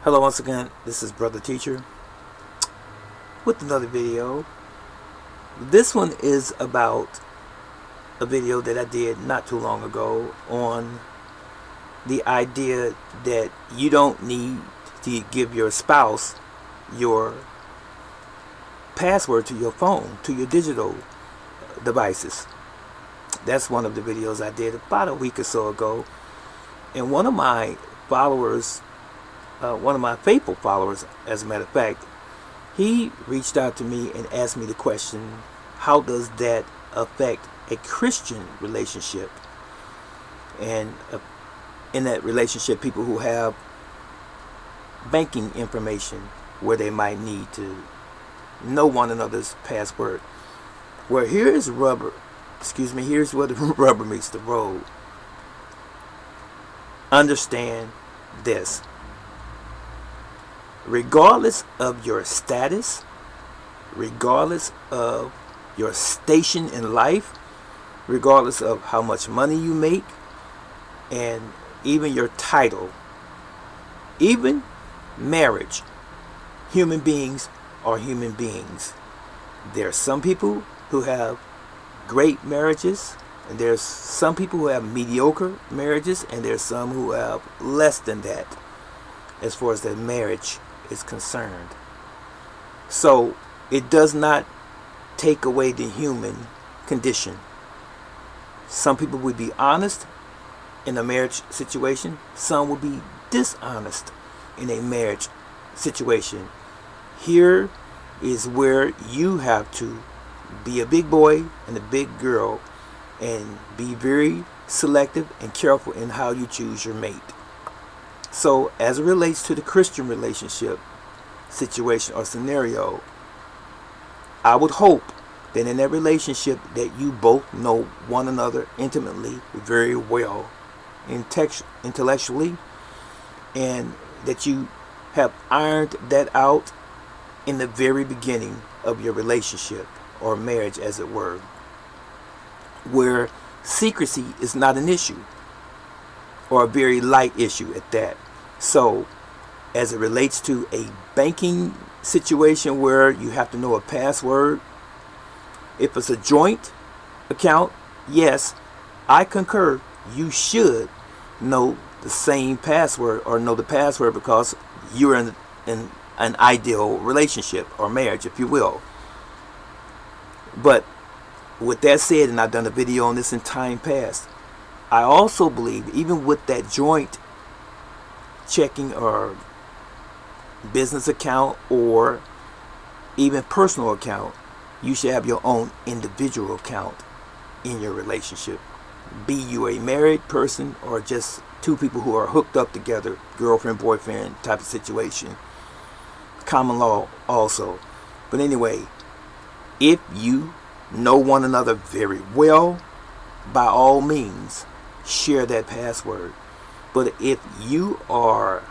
Hello once again, this is Brother Teacher with another video. This one is about a video that I did not too long ago on the idea that you don't need to give your spouse your password to your phone, to your digital devices. That's one of the videos I did about a week or so ago. And one of my followers, one of my faithful followers, as a matter of fact, he reached out to me and asked me the question, how does that affect a Christian relationship? And in that relationship, people who have banking information where they might need to know one another's password. Well, here's where the rubber meets the road. Understand this. Regardless of your status, regardless of your station in life, regardless of how much money you make, and even your title, even marriage, human beings are human beings. There are some people who have great marriages, and there's some people who have mediocre marriages, and there's some who have less than that as far as their marriage is concerned. So it does not take away the human condition. Some people would be honest in a marriage situation. Some would be dishonest in a marriage situation. Here is where you have to be a big boy and a big girl and be very selective and careful in how you choose your mate. So as it relates to the Christian relationship situation or scenario, I would hope that in that relationship that you both know one another intimately, very well, intellectually, and that you have ironed that out in the very beginning of your relationship or marriage, as it were, where secrecy is not an issue, or a very light issue at that. So as it relates to a banking situation where you have to know a password, if it's a joint account, yes, I concur, you should know the same password or know the password, because you're in an ideal relationship or marriage, if you will. But with that said, and I've done a video on this in time past, I also believe even with that joint checking or business account or even personal account, you should have your own individual account in your relationship. Be you a married person or just two people who are hooked up together, girlfriend, boyfriend type of situation. Common law also. But anyway, if you know one another very well, by all means, share that password. But if you are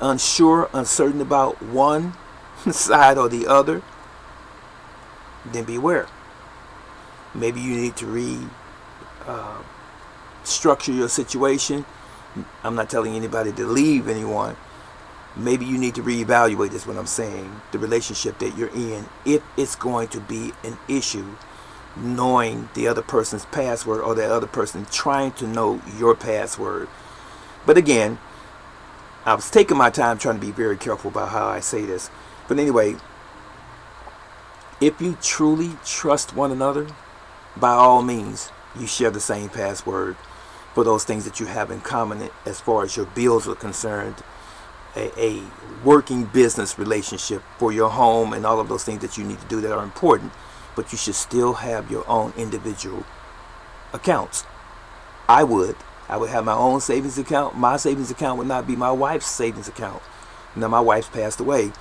unsure, uncertain about one side or the other, then beware. Maybe you need to structure your situation. I'm not telling anybody to leave anyone. Maybe you need to reevaluate, is what I'm saying, the relationship that you're in, if it's going to be an issue knowing the other person's password or the other person trying to know your password. But again, I was taking my time trying to be very careful about how I say this. But anyway, if you truly trust one another, by all means, you share the same password for those things that you have in common as far as your bills are concerned, a working business relationship for your home, and all of those things that you need to do that are important. But you should still have your own individual accounts. I would have my own savings account. My savings account would not be my wife's savings account. Now, my wife's passed away,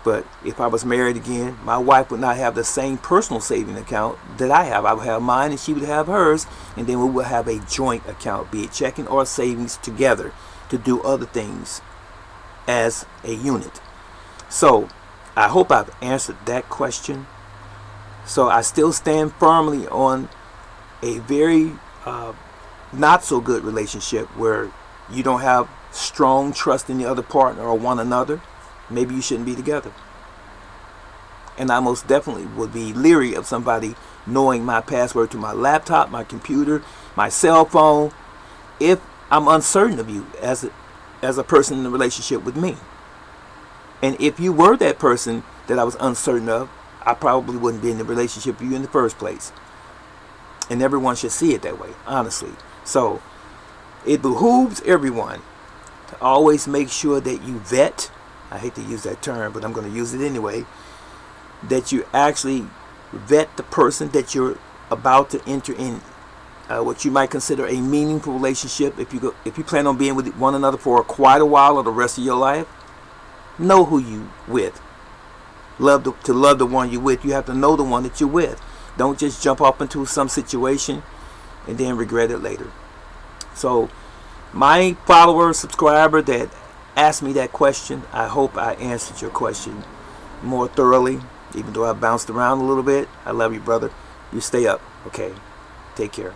but if I was married again, my wife would not have the same personal saving account that I have. I would have mine and she would have hers, and then we would have a joint account, be it checking or savings, together to do other things as a unit. So I hope I've answered that question. So I still stand firmly on a very not so good relationship where you don't have strong trust in the other partner or one another, maybe you shouldn't be together. And I most definitely would be leery of somebody knowing my password to my laptop, my computer, my cell phone, if I'm uncertain of you as a person in a relationship with me. And if you were that person that I was uncertain of, I probably wouldn't be in a relationship with you in the first place. And everyone should see it that way, honestly. So it behooves everyone to always make sure that you vet. I hate to use that term, but I'm going to use it anyway. That you actually vet the person that you're about to enter in what you might consider a meaningful relationship. If you plan on being with one another for quite a while or the rest of your life, know who you with. To love the one you're with, you have to know the one that you're with. Don't just jump off into some situation and then regret it later. So my follower, subscriber that asked me that question, I hope I answered your question more thoroughly, even though I bounced around a little bit. I love you, brother. You stay up, okay? Take care.